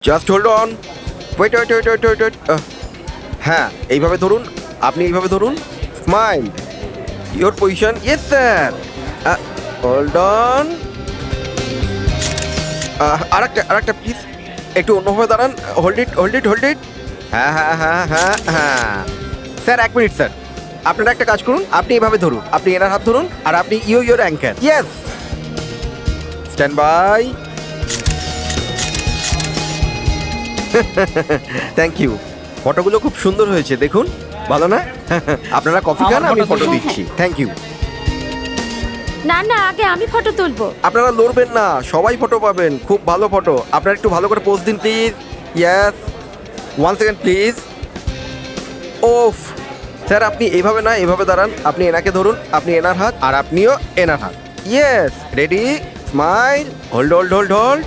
Just hold on, wait wait wait wait wait wait. হ্যাঁ, এইভাবে ধরুন, আপনি এইভাবে ধরুন, smile, your position, yes sir, hold on. আরেকটা প্লিজ, একটু অন্যভাবে দাঁড়ান, hold it hold it hold it. হ্যাঁ হ্যাঁ হ্যাঁ হ্যাঁ হ্যাঁ স্যার, এক মিনিট স্যার, আপনারা একটা কাজ করুন, আপনি এভাবে ধরুন, আপনি এনার হাত ধরুন, আর আপনি your anchor, yes, stand by. Thank you, ফটোগুলো খুব সুন্দর হয়েছে, দেখুন, ভালো না? আপনারা কফি খান, আমি ফটো দিচ্ছি। Thank you. না না, আগে আমি ফটো তুলবো। আপনারা লড়বেন না, সবাই ফটো পাবেন, খুব ভালো ফটো। আপনারা একটু ভালো করে পোজ দিন please. Yes, 1 second please. Of sir, আপনি এইভাবে না, এইভাবে দাঁড়ান, আপনি এনাকে ধরুন, আপনি এনার হাত, আর আপনিও এনার হাত। Yes, ready, smile, hold hold hold hold.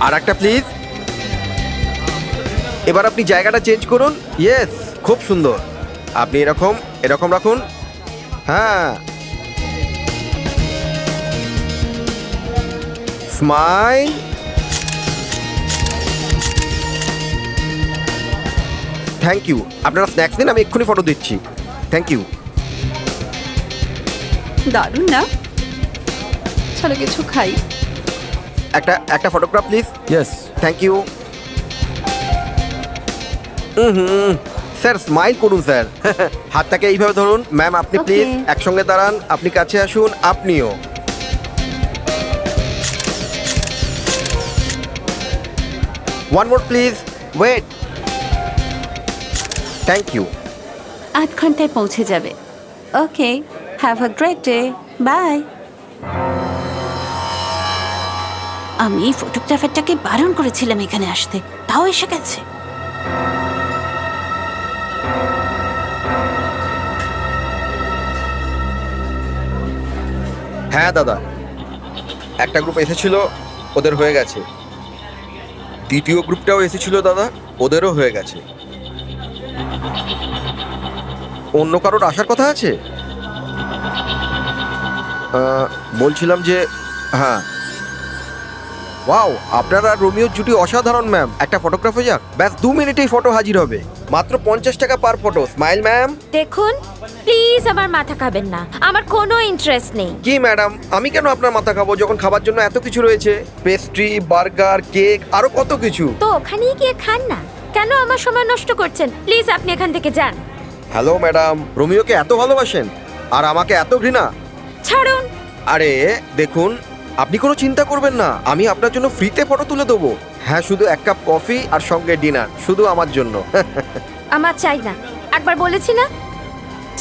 আর একটা প্লিজ। এবার আপনি জায়গাটা চেঞ্জ করুন। ইয়েস, খুব সুন্দর, আপনি এরকম এরকম রাখুন। হ্যাঁ, স্মাইল, থ্যাংক ইউ। আপনারা স্ন্যাক্স দিন, আমি এক্ষুনি ফটো দিচ্ছি। Thank you. দারুণ না? চলো কিছু খাই। একটা photograph please. Yes, thank you. Hmm, sir smile করুন স্যার। হাতটাকে এইভাবে ধরুন। ম্যাম আপনি Okay. প্লিজ একসঙ্গে দাঁড়ান, আপনি কাছে আসুন, আপনিও। One more please, wait. Thank you. 8 ঘন্টায় পৌঁছে যাবে। Okay, have a great day, bye. আমি ফটোগ্রাফারটাকে বারণ করেছিলাম এখানে আসতে, তাও এসে গেছে। হ্যাঁ দাদা, একটা গ্রুপ এসেছিল, ওদের হয়ে গেছে। দ্বিতীয় গ্রুপটাও এসেছিল দাদা, ওদেরও হয়ে গেছে। অন্য কারোর আসার কথা আছে? বলছিলাম যে, হ্যাঁ, ওয়াও, আপনার আর রোমিওর জুটি অসাধারণ ম্যাম। একটা ফটোগ্রাফ হয়ে যাক, ব্যাস 2 মিনিটেই ফটো হাজির হবে, মাত্র 50 টাকা পার ফটো। Smile ma'am. দেখুন, প্লিজ আমার মাথা খাবেন না, আমার কোনো ইন্টারেস্ট নেই। কি ম্যাডাম, আমি কেন আপনার মাথা খাবো যখন খাবার জন্য এত কিছু রয়েছে? পেস্ট্রি, বার্গার, কেক, আরো কত কিছু। তো ওখানেই গিয়ে খান না, কেন আমার সময় নষ্ট করছেন? প্লিজ আপনি এখান থেকে যান। হ্যালো ম্যাডাম, রোমিওকে এত ভালোবাসেন আর আমাকে এত ঘৃণা? ছাড়ুন। আরে দেখুন, আপনি কোনো চিন্তা করবেন না, আমি আপনার জন্য ফ্রিতে ফটো তুলে দেবো। হ্যাঁ, শুধু 1 কাপ কফি আর সঙ্গে ডিনার, শুধু আমার জন্য। আমার চাই না, একবার বলেছি না,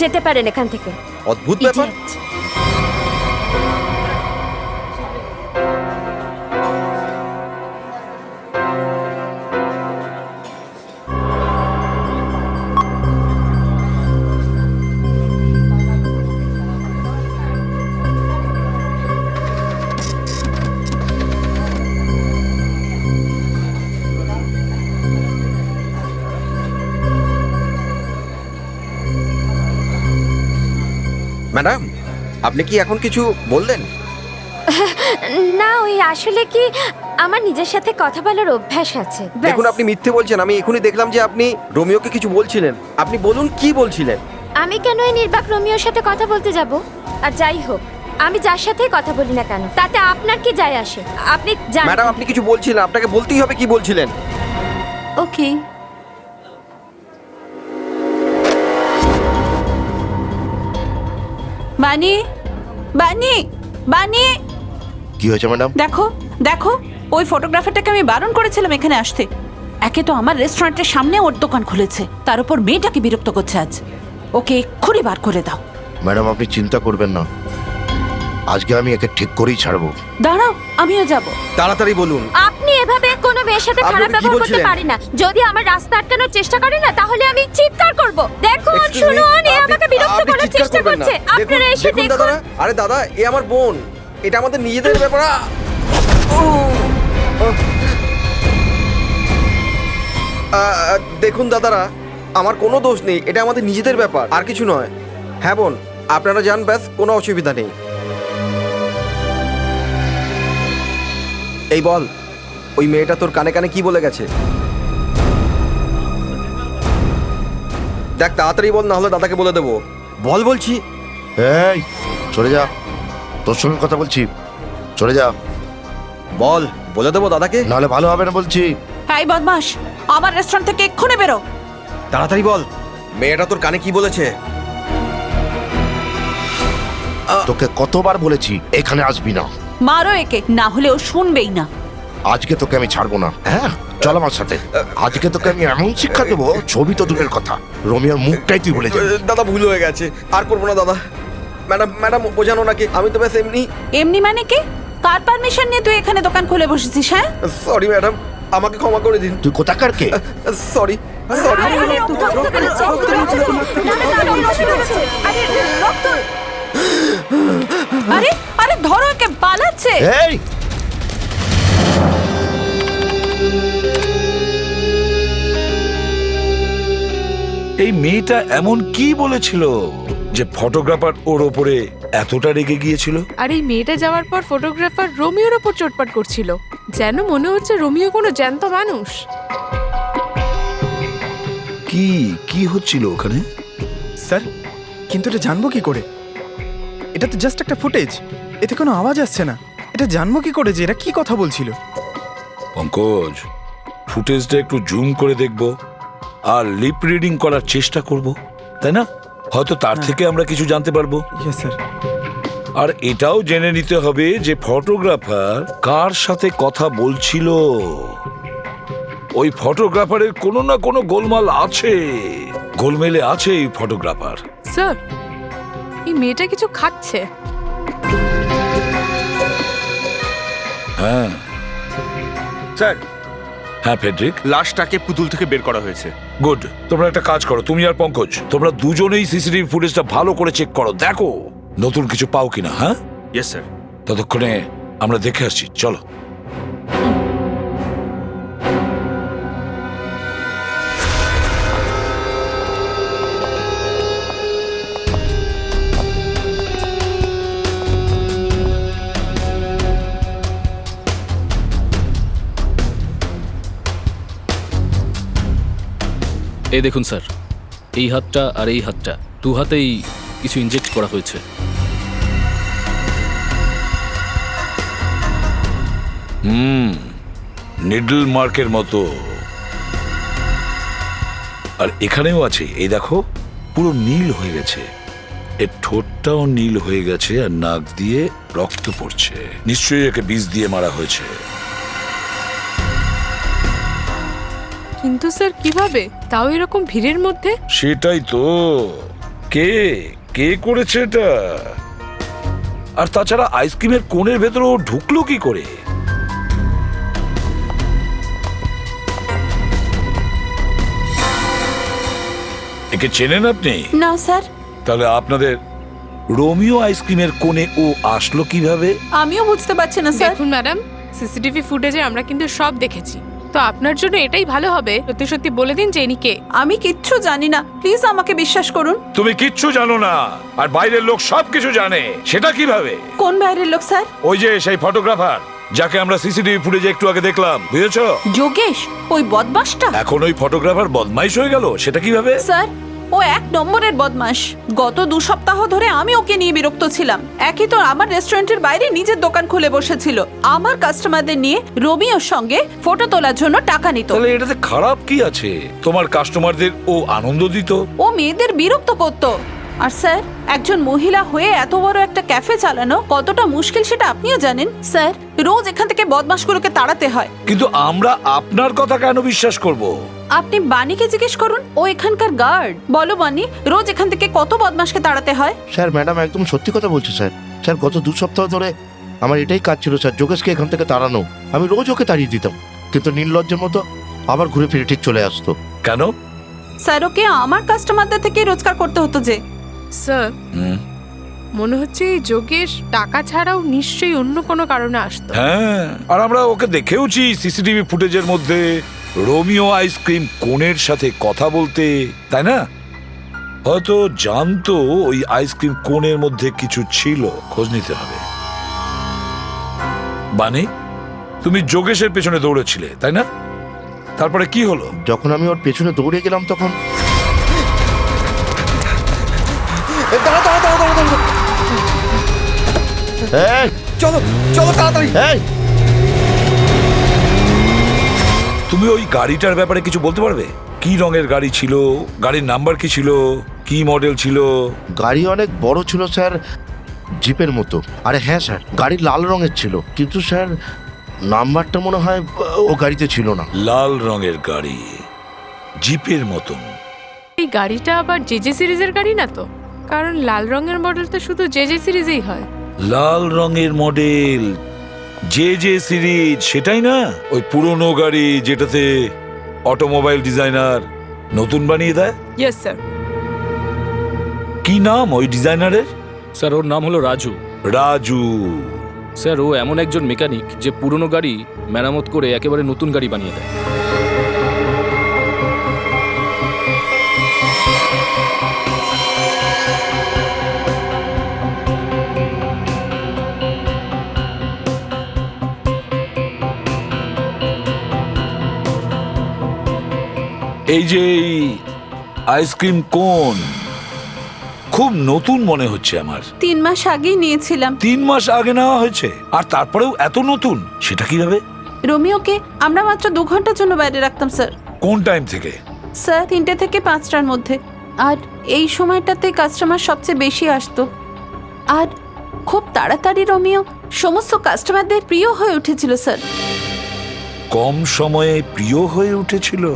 যেতে পারেন এখান থেকে। অদ্ভুত ব্যাপার। Idiot. ম্যাডাম, আপনি কি এখন কিছু বললেন? না, ওই আসলে কি, আমার নিজের সাথে কথা বলার অভ্যাস আছে, ব্যাস। দেখুন, আপনি মিথ্যে বলছেন। আমি এখনই দেখলাম যে আপনি রোমিওকে কিছু বলছিলেন। আপনি বলুন কি বলছিলেন। আমি কেন এই নির্বাক রোমিওর সাথে কথা বলতে যাব? আর যাই হোক, আমি যার সাথেই কথা বলি না কেন, তাতে আপনার কি যায় আসে? আপনি জানেন। ম্যাডাম, আপনি কিছু বলছিলেন, আপনাকে বলতেই হবে কি বলছিলেন। ওকে, বানি, বানি, বানি, কি হয়েছে ম্যাডাম? দেখো দেখো, ওই ফটোগ্রাফারটাকে আমি বারণ করেছিলাম এখানে আসতে। একে তো আমার রেস্টুরেন্টের সামনে ওর দোকান খুলেছে, তার উপর মেয়েটাকে বিরক্ত করছে আজ। ওকে এক্ষুনি বার করে দাও। ম্যাডাম আপনি চিন্তা করবেন না, আজকে আমি একে ঠিক করেই ছাড়বো। দাঁড়াও, আমিও যাব। তাড়াতাড়ি বলুন। আপনি এভাবে কোনো মেয়ের সাথে আপনি খারাপ কি ব্যবহার করতে বলছিলেন? পারি না। যদি আমার রাস্তা আটকানোর চেষ্টা করে না, তাহলে আমি চিৎকার করব। দেখুন, Excuse me, শুনুন, এ আপনি- আমাকে বিরক্ত আপনি করার চিৎকার চেষ্টা করবেন না। করছে। আপনারা দেখুন, এসে দেখুন। দাদা, আরে দাদা, এ আমার বোন, এটা আমাদের নিজেদের ব্যাপার। দেখুন দাদারা, আমার কোনো দোষ নেই, এটা আমাদের নিজেদের ব্যাপার, আর কিছু নয়। হ্যাঁ বোন, আপনারা যান, ব্যাস, কোনো অসুবিধা নেই। এই বল, ওই মেয়েটা তোর কানে কানে কি বলে গেছে? দেখ তাড়াতাড়ি বল, না হলে দাদাকে বলে দেবো। বল বলছি। এই চলে যা, তোর সঙ্গে কথা বলছি, চলে যা, বল, বলে দেবো দাদাকে। নাহলে ভালো হবে না বলছি। এই বদমাস, আমার রেস্টুরেন্ট থেকে এক্ষুনি বেরো। তাড়াতাড়ি বল, মেয়েটা তোর কানে কি বলেছে? তোকে কতবার বলেছি এখানে আসবি না। মারো একে, না হলে ও শুনবেই না। আজকে তোকে আমি ছাড়বো না। হ্যাঁ চল আমার সাথে, আজকে তোকে আমি এমন শিক্ষা দেবো, ছবি তো দূরের কথা, রোমিওর মুখটাই তুই বলে যাবি। দাদা ভুল হয়ে গেছে, আর করবো না দাদা। ম্যাডাম ম্যাডাম বোঝানো নাকি, আমি তো ব্যাস এমনি। এমনি মানে কি? কার পারমিশন নিয়ে তুই এখানে দোকান খুলে বসেছিস? হ্যাঁ, সরি ম্যাডাম, আমাকে ক্ষমা করে দিন। তুই কোথাকার কে? Sorry sorry. আরে আরে ধরো একে, পালাচ্ছে। এই এই মেয়েটা এমন কি বলেছিল যে ফটোগ্রাফার ওর ওপরে এতটা রেগে গিয়েছিল? আর এই মেয়েটা যাওয়ার পর ফটোগ্রাফার রোমিওর ওপর চোটপাট করছিল, যেন মনে হচ্ছে রোমিও কোনো জ্যান্ত মানুষ। কি কি হচ্ছিল ওখানে? স্যার, কিন্তু এটা জানবো কি করে? এটা তো জাস্ট একটা ফুটেজ, এতে কোনো আওয়াজ আসছে না। এটা জানবো কি করে যে এরা কি কথা বলছিল? পঙ্কজ, ফুটেজটা একটু জুম করে দেখব আর লিপ রিডিং করার চেষ্টা করব, তাই না? হয়তো তার থেকে আমরা কিছু জানতে পারবো। Yes sir. আর এটাও জেনে নিতে হবে যে ফটোগ্রাফার কার সাথে কথা বলছিল। ওই ফটোগ্রাফারের কোনো না কোনো গোলমাল আছে, গোলমেলে আছে এই ফটোগ্রাফার। স্যার, এই মেয়েটা কিছু খাচ্ছে। হ্যাঁ স্যার, হ্যাঁ ফেডরিক, লাশটাকে পুতুল থেকে বের করা হয়েছে। গুড। তোমরা একটা কাজ করো, তুমি আর পঙ্কজ, তোমরা দুজনেই সিসিটিভি ফুটেজটা ভালো করে চেক করো, দেখো নতুন কিছু পাও কিনা। হ্যাঁ, ইয়েস স্যার। ততক্ষণে আমরা দেখে আসছি, চলো। এই দেখুন স্যার, এই হাতটা আর এই হাতটা, দু হাতেই কিছু ইনজেক্ট করা হয়েছে। নিডল মার্কের মতো। আর এখানেও আছে, এই দেখো, পুরো নীল হয়ে গেছে। এর ঠোঁটটাও নীল হয়ে গেছে আর নাক দিয়ে রক্ত পড়ছে। নিশ্চয়ই একে বিষ দিয়ে মারা হয়েছে। কিন্তু স্যার কিভাবে, তাও এরকম ভিড়ের মধ্যে? সেটাই তো, কে কে করেছে এটা? আর তাছাড়া আইসক্রিমের কোণের ভেতরে ও ঢুকলো কি করে? একে চেনেন আপনি? না স্যার, তাহলে আপনাদের রোমিও আইসক্রিমের কোণে ও আসলো কিভাবে? আমিও বুঝতে পারছি না স্যার। দেখুন ম্যাডাম, সিসিটিভি ফুটেজে আমরা কিন্তু সব দেখেছি, তো আপনার জন্য এটাই ভালো হবে সত্যি সত্যি বলে দিন যে ইনি কে। আমি কিচ্ছু জানি না, প্লিজ আমাকে বিশ্বাস করুন। তুমি কিচ্ছু জানো না, আর বাইরের লোক সব কিছু জানে। সেটা কিভাবে? কোন বাইরের লোক স্যার? ওই যে সেই ফটোগ্রাফার যাকে আমরা সিসিটিভি ফুটেজে একটু আগে দেখলাম, বুঝেছো? যোগেশ, ওই বদমাসটা? এখন ওই ফটোগ্রাফার বদমাইশ হয়ে গেল, সেটা কিভাবে? স্যার, ও এক নম্বরের বদমাস। গত 2 সপ্তাহ ধরে আমি ওকে নিয়ে বিরক্ত ছিলাম। একই তো আমার রেস্টুরেন্টের বাইরে নিজের দোকান খুলে বসেছিল, আমার কাস্টমারদের নিয়ে রোমিওর সঙ্গে ফটো তোলার জন্য টাকা নিত। তাহলে এটাতে খারাপ কি আছে? তোমার কাস্টমারদের ও আনন্দ দিত। ও মেয়েদের বিরক্ত করত। আর স্যার, একজন মহিলা হয়ে এত বড় একটা ক্যাফে চালানো কতটা মুশকিল সেটা আপনিও জানেন। স্যার, রোজ এখান থেকে বদমাশগুলোকে তাড়াতে হয়। কিন্তু আমরা আপনার কথা কেন বিশ্বাস করব? আপনি বানিকে জিজ্ঞেস করুন, ও এখানকার গার্ড। বলো বানি, রোজ এখান থেকে কত বদমাশকে তাড়াতে হয়? স্যার, ম্যাডাম একদম সত্যি কথা বলছে স্যার। স্যার, গত 2 সপ্তাহ ধরে আমার এটাই কাজ ছিল স্যার, যোগেশকে এখান থেকে তাড়ানো। আমি রোজ ওকে তাড়িয়ে দিতাম, কিন্তু নির্লজ্জের মতো আবার ঘুরে ফিরে ঠিক চলে আসতো। কেন? স্যার, ওকে আমার কাস্টমারদের থেকে রোজগার করতে হতো যে। স্যার, মনে হচ্ছে এই যোগেশ টাকা ছাড়াও নিশ্চয়ই অন্য কোনো কারণে আসতো। হ্যাঁ, আর আমরা ওকে দেখেওছি সিসিটিভি ফুটেজের মধ্যে রোমিও আইসক্রিম কোণের সাথে কথা বলতে, তাই না? হয়তো জানতো ওই আইসক্রিম কোণের মধ্যে কিছু ছিল, খোঁজ নিতে হবে। বানি, তুমি যোগেশের পেছনে দৌড়েছিলে তাই না? তারপরে কি হলো? যখন আমি ওর পেছনে দৌড়ে গেলাম তখন এই, চলো চলো তাড়াতাড়ি। এই, তুমি ওই গাড়িটার ব্যাপারে কিছু বলতে পারবে? কি রঙের গাড়ি ছিল, গাড়ির নাম্বার কি ছিল, কি মডেল ছিল? গাড়ি অনেক বড় ছিল স্যার, জিপের মতো। আরে হ্যাঁ স্যার, গাড়ি লাল রঙের ছিল, কিন্তু স্যার নাম্বারটা মনে হয় ও গাড়িতে ছিল না। লাল রঙের গাড়ি, জিপের মতন। এই গাড়িটা আবার জেজে সিরিজের গাড়ি না তো? কারণ লাল রঙের মডেল তো শুধু জেজে সিরিজেই হয়। লাল রঙের মডেল, যে সিরিজ, সেটাই না? ওই পুরনো গাড়ি যেটাতে অটোমোবাইল ডিজাইনার নতুন বানিয়ে দেয়। Yes sir. কি নাম ওই ডিজাইনারের? স্যার ওর নাম হলো রাজু। রাজু। স্যার ও এমন একজন মেকানিক যে পুরনো গাড়ি মেরামত করে একেবারে নতুন গাড়ি বানিয়ে দেয়। এই যে আইসক্রিম কোন, খুব নতুন মনে হচ্ছে আমার। 3 মাস আগেই নিয়েছিলাম। 3 মাস আগে নেওয়া হয়েছে, আর তারপরেও এত নতুন, সেটা কিভাবে? রোমিওকে আমরা মাত্র 2 ঘন্টার জন্য বাইরে রাখতাম স্যার। কোন টাইম থেকে? স্যার 3টে থেকে 5টার মধ্যে। আর এই সময়টাতে কাস্টমার সবচেয়ে বেশি আসতো। আর খুব তাড়াতাড়ি রোমিও সমস্ত কাস্টমারদের প্রিয় হয়ে উঠেছিল স্যার। কম সময়ে প্রিয় হয়ে উঠেছিল।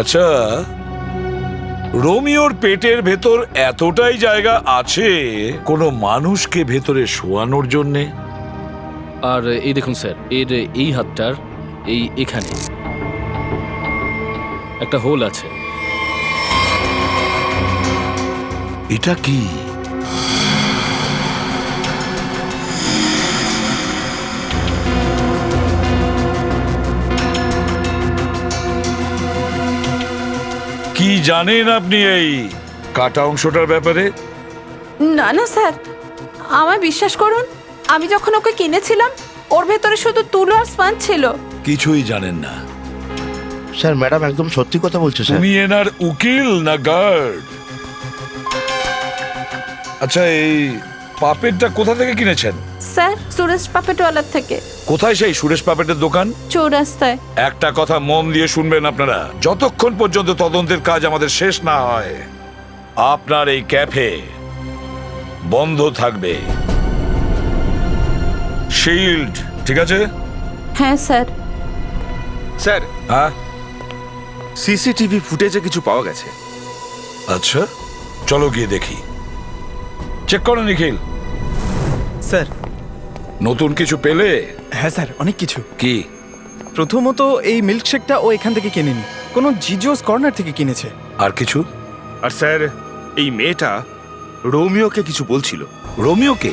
আচ্ছা, রোমিওর পেটের ভেতর এতটাই জায়গা আছে কোনো মানুষকে ভেতরে শোয়ানোর জন্যে? আর এই দেখুন স্যার, এর এই হাতটার এখানে একটা হোল আছে। এটা কি? কি জানেন আপনি এই কাটা অংশটার ব্যাপারে? না না স্যার, আমায় বিশ্বাস করুন, আমি যখন ওকে কিনেছিলাম ওর ভেতরে শুধু তুলো আর স্পঞ্জ ছিল। কিছুই জানেন না? স্যার ম্যাডাম একদম সত্যি কথা বলছে স্যার। তুমি এনার উকিল না গার্ড? আচ্ছা, এই পাপেটটা কোথা থেকে কিনেছেন? স্যার সুরেশ পাপেটওয়ালার থেকে। কোথায় সেই সুরেশ পাপেটের দোকান? চৌরাস্তায়। একটা কথা মন দিয়ে শুনবেন আপনারা, যতক্ষণ পর্যন্ত তদন্তের কাজ আমাদের শেষ না হয় আপনার এই ক্যাফে বন্ধ থাকবে। শিল্ড, ঠিক আছে? হ্যাঁ স্যার। স্যার, হ্যাঁ, সিসিটিভি ফুটেজে কিছু পাওয়া গেছে। আচ্ছা চলো গিয়ে দেখি। চেক করো নিখিল, স্যার। নতুন কিছু পেলে? হ্যাঁ স্যার, অনেক কিছু। কি? প্রথমত এই মিল্কশেকটা ও এখান থেকে কেনেনি, কোনো জিজোস কর্নার থেকে কিনেছে। আর কিছু? আর স্যার, এই মেয়েটা রোমিওকে কিছু বলছিল। রোমিওকে?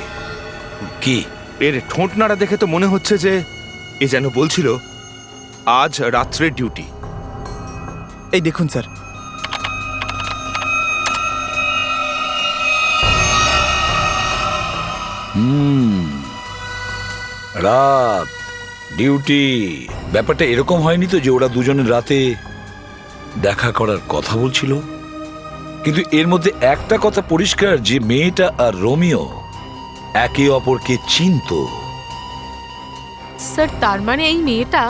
কি? এর ঠোঁট নাড়া দেখে তো মনে হচ্ছে যে এ যেন বলছিল আজ রাত্রে ডিউটি। এই দেখুন স্যার। রাত, ডিউটি, ব্যাপারটা এরকম হয়নি তো যে ওরা দুজনে রাতে দেখা করার কথা বলছিল? কিন্তু এর মধ্যে একটা কথা পরিষ্কার যে মেয়েটা আর রোমিও একে অপরকে চিনতো। স্যার তার মানে এই মেয়েটা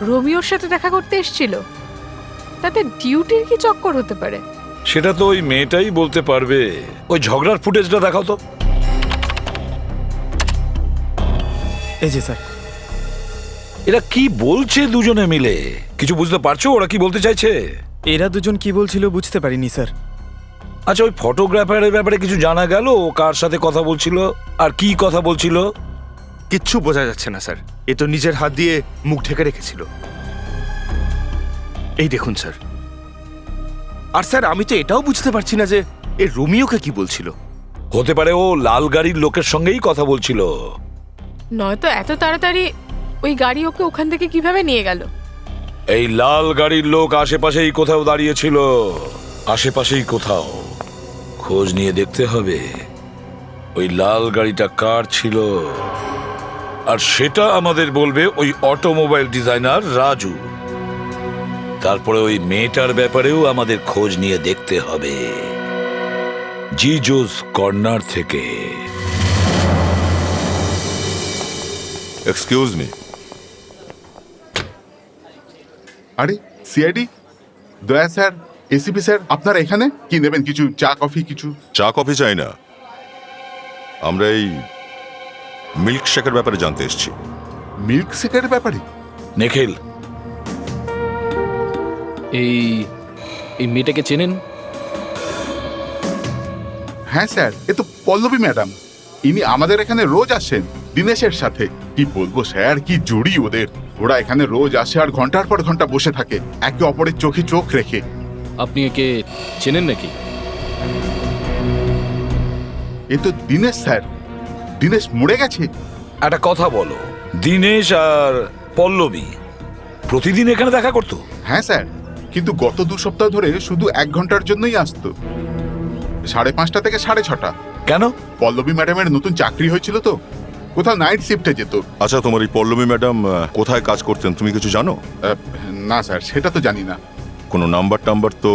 রোমিওর সাথে দেখা করতে এসেছিল? তাতে ডিউটির কি চক্কর হতে পারে? সেটা তো ওই মেয়েটাই বলতে পারবে। ওই ঝগড়ার ফুটেজটা দেখাও তো। এই যে স্যার। এরা কি বলছে দুজনে মিলে? কিছু বুঝতে পারছো ওরা কি বলতে চাইছে? এরা দুজন কি বলছিল বুঝতে পারিনি স্যার। আচ্ছা, ওই ফটোগ্রাফারের ব্যাপারে কিছু জানা গেল? ও কার সাথে কথা বলছিল আর কি কথা বলছিল? কিচ্ছু বোঝা যাচ্ছে না স্যার, এ তো নিজের হাত দিয়ে মুখ ঢেকে রেখেছিল। এই দেখুন স্যার। আর স্যার আমি তো এটাও বুঝতে পারছি না যে এ রোমিওকে কি বলছিল। হতে পারে ও লাল গাড়ির লোকের সঙ্গেই কথা বলছিল। নয়তো এত তাড়াতাড়ি ওই গাড়ি ওকে ওখান থেকে কিভাবে নিয়ে গেল? এই লাল গাড়ির লোক আশেপাশেই কোথাও দাঁড়িয়েছিল, আশেপাশেই কোথাও। খোঁজ নিয়ে দেখতে হবে। ওই লাল গাড়িটা কার ছিল, আর সেটা আমাদের বলবে ওই অটোমোবাইল ডিজাইনার রাজু। তারপরে ওই মেয়েটার ব্যাপারেও আমাদের খোঁজ নিয়ে দেখতে হবে, জিজোস কর্নার থেকে। Excuse me. আরে সিআইডি দয়া স্যার, এসিপি স্যার, আপনারা এখানে কি নেবেন? কিছু চা কফি? কিছু চা কফি চাই না, আমরা এই মিল্ক শেকের ব্যাপারে জানতে এসেছি। মিল্ক শেকের ব্যাপারে? নিখিল, এই এই মেয়েটাকে চেনেন? হ্যাঁ স্যার, এ তো পল্লবী ম্যাডাম। ইনি আমাদের এখানে রোজ আসেন দিনেশের সাথে। কি বলবো স্যার, কি জুড়ি ওদের। ওরা এখানে রোজ আসে আর ঘন্টার পর ঘন্টা বসে থাকে একে অপরের চোখে চোখ রেখে। আপনি একে চেনেন নাকি? এ তো দিনেশ স্যার। দিনেশ মরে গেছে। একটা কথা বলো, দিনেশ আর পল্লবী প্রতিদিন এখানে দেখা করতো? হ্যাঁ স্যার, কিন্তু গত 2 সপ্তাহ ধরে শুধু 1 ঘন্টার জন্যই আসতো, 5:30 থেকে 6:30। কেন? পল্লবী ম্যাডামের নতুন চাকরি হয়েছিল তো, কোথাও নাইট শিফটে যেত। আচ্ছা, তোমার এই পল্লবী ম্যাডাম কোথায় কাজ করতেন তুমি কিছু জানো? না স্যার, সেটা তো জানি না। কোনো নাম্বার টাম্বার তো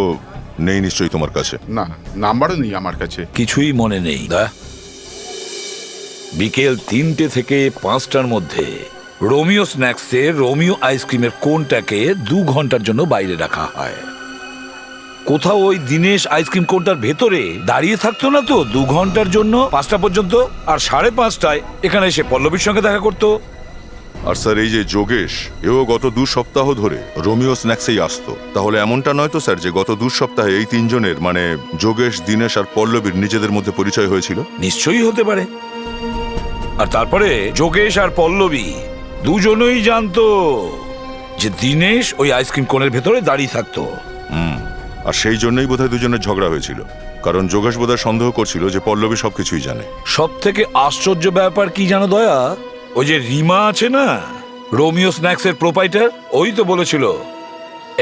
নেই নিশ্চয়ই তোমার কাছে? না, নাম্বারও নেই আমার কাছে। কিছুই মনে নেই? বিকেল 3টে থেকে 5টার মধ্যে রোমিও স্ন্যাক্সে রোমিও আইসক্রিমের কোনটাকে 2 ঘন্টার জন্য বাইরে রাখা হয়। কোথাও ওই দিনেশ আইসক্রিম কোনটার ভেতরে দাঁড়িয়ে থাকতো না তো 2 ঘন্টার জন্য 5টা পর্যন্ত, আর 5:30টায় এখানে এসে পল্লবীর সঙ্গে দেখা করতো। আর স্যার, এই যে যোগেশ, এও গত 2 সপ্তাহ ধরে রোমিও স্ন্যাক্সেই আসতো। তাহলে এমনটা নয় তো স্যার যে গত 2 সপ্তাহে এই 3 জনের, মানে যোগেশ, দিনেশ আর পল্লবীর নিজেদের মধ্যে পরিচয় হয়েছিল? নিশ্চয়ই হতে পারে। আর তারপরে যোগেশ আর পল্লবী দুজনেই জানতো যে দিনেশ ওই আইসক্রিম কোণের ভেতরে দাঁড়িয়ে থাকতো। আর সেই জন্যই বোধহয় দুজনের ঝগড়া হয়েছিল, কারণ যোগেশ বোধহয় সন্দেহ করছিল যে পল্লবী সবকিছুই জানে। সব থেকে আশ্চর্য ব্যাপার কি জানো দয়া, ওই যে রিমা আছে না, রোমিও স্ন্যাক্সের প্রোপাইটার, ওই তো বলেছিল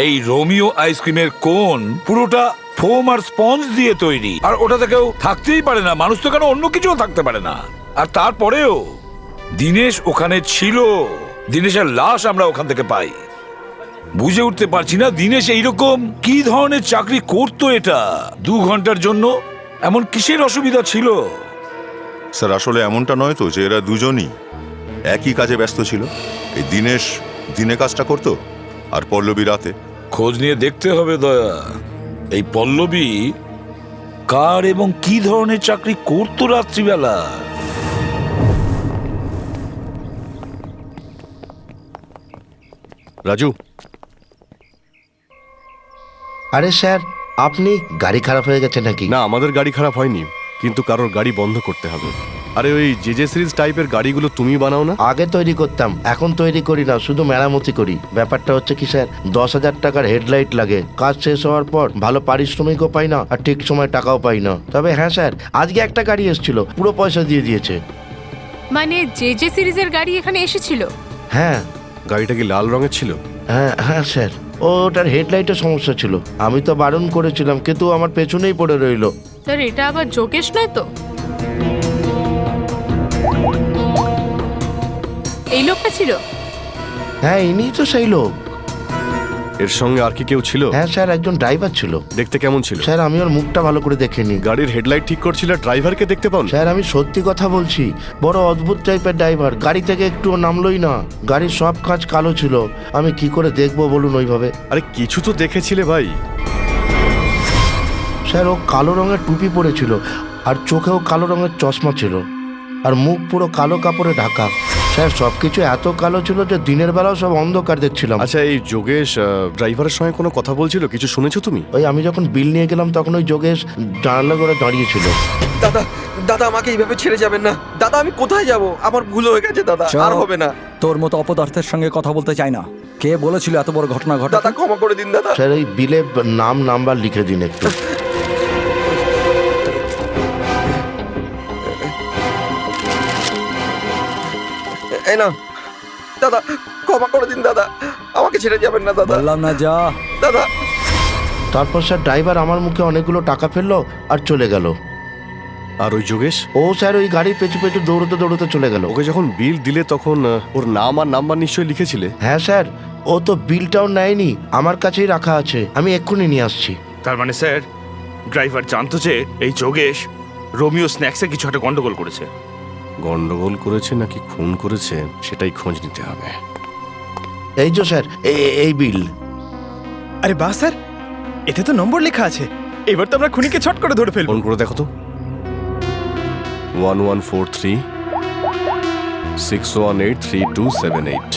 এই রোমিও আইসক্রিমের কোন পুরোটা ফোম আর স্পঞ্জ দিয়ে তৈরি, আর ওটাতে কেউ থাকতেই পারে না, মানুষ তো কেন অন্য কিছুও থাকতে পারে না। আর তারপরেও দিনেশ ওখানে ছিল, দিনেশের লাশ আমরা ওখান থেকে পাই। বুঝে উঠতে পারছি না দিনেশ এইরকম কি ধরনের চাকরি করতো এটা 2 ঘন্টার জন্য, এমন কিসের অসুবিধা ছিল? স্যার, আসলে এমনটা নয় তো যে এরা দুজনই একই কাজে ব্যস্ত ছিল? এই দিনেশ দিনে কাজটা করতো আর পল্লবী রাতে। খোঁজ নিয়ে দেখতে হবে দয়া, এই পল্লবী কার এবং কি ধরনের চাকরি করতো রাত্রিবেলা। রাজু, আরে স্যার, আপনি গাড়ি খারাপ হয়ে গেছে নাকি? না আমাদের গাড়ি খারাপ হয়নি, কিন্তু কারোর গাড়ি বন্ধ করতে হবে। আরে ওই জেজে সিরিজ টাইপের গাড়িগুলো তুমি বানাও না? আগে তৈরি করতাম, এখন তৈরি করি না, শুধু মেরামতি করি। ব্যাপারটা হচ্ছে কি স্যার, 10,000 টাকার হেডলাইট লাগে। কাজ শেষ হওয়ার পর ভালো পারিশ্রমিকও পাই না, আর ঠিক সময় টাকাও পাই না। তবে হ্যাঁ স্যার, আজকে একটা গাড়ি এসেছিল, পুরো পয়সা দিয়ে দিয়েছে। মানে যে সিরিজের গাড়ি এখানে এসেছিল? হ্যাঁ গাড়িটা কি লাল রঙের ছিল? হ্যাঁ হ্যাঁ স্যার, ওটার হেডলাইটের সমস্যা ছিল। আমি তো বারণ করেছিলাম, কিন্তু আমার পেছনেই পড়ে রইলো। স্যার, এটা আবার যোগেশ নয় তো? এই লোকটা ছিল? হ্যাঁ, ইনিই তো সেই লোক। এর সঙ্গে আর কি কেউ ছিল? হ্যাঁ স্যার, একজন ড্রাইভার ছিল। দেখতে কেমন ছিল? স্যার, আমি ওর মুখটা ভালো করে দেখিনি। গাড়ির হেডলাইট ঠিক করছিল, ড্রাইভারকে দেখতে পাও? স্যার, আমি সত্যি কথা বলছি, বড় অদ্ভুত টাইপের ড্রাইভার। গাড়ি থেকে একটুও নামলোই না। গাড়ির সব কাঁচ কালো ছিল। আমি কি করে দেখবো বলুন ওইভাবে? আরে কিছু তো দেখেছিলে ভাই। স্যার, ও কালো রঙের টুপি পরেছিল, আর চোখেও কালো রঙের চশমা ছিল, আর মুখ পুরো কালো কাপড়ে ঢাকা। স্যার, সবকিছু এত কালো ছিল যে দিনের বেলাও সব অন্ধকার দেখছিলাম। আচ্ছা, এই যোগেশ ড্রাইভারের সঙ্গে কোনো কথা বলছিল? কিছু শুনেছো তুমি? ওই আমি যখন বিল নিয়ে গেলাম তখন ওই যোগেশ জানালা করে দাঁড়িয়েছিল। দাদা, দাদা আমাকে এইভাবে ছেড়ে যাবেন না। দাদা, আমি কোথায় যাব? আমার ভুল হয়ে গেছে দাদা, আর হবে না। তোর মতো অপদার্থের সঙ্গে কথা বলতে চাই না। কে বলেছিল এত বড় ঘটনা ঘটে? দাদা, ক্ষমা করে দিন দাদা। স্যার, ওই বিলে নাম নাম্বার লিখে দিন একটু। এই না দাদা, ক্ষমা করে দিন দাদা, আমাকে ছেড়ে যাবেন না দাদা। বললাম না যা। দাদা। তারপর স্যার ড্রাইভার আমার মুখে অনেকগুলো টাকা ফেললো আর চলে গেল। আর ওই যোগেশ? ও স্যার ওই গাড়ির পেছু পেছু দৌড়তে দৌড়তে চলে গেল। ওকে যখন বিল দিলে তখন ওর নাম আর নাম্বার নিশ্চয়ই লিখেছিলে? হ্যাঁ স্যার, ও তো বিলটাও নেয়নি, আমার কাছেই রাখা আছে, আমি এক্ষুনি নিয়ে আসছি। তার মানে স্যার ড্রাইভার জানতো যে এই যোগেশ রোমিও স্ন্যাক্সে কিছু একটা গন্ডগোল করেছে। গন্ডগোল করেছে নাকি খুন করেছে সেটাই খোঁজ নিতে হবে। এই যে স্যার, এই বিল। আরে বাহ স্যার, এতে তো নম্বর লেখা আছে। এবার তো আমরা খুনিকে ছট করে ধরে ফেলবো। ফোন করে দেখো তো। 1143 618 3278।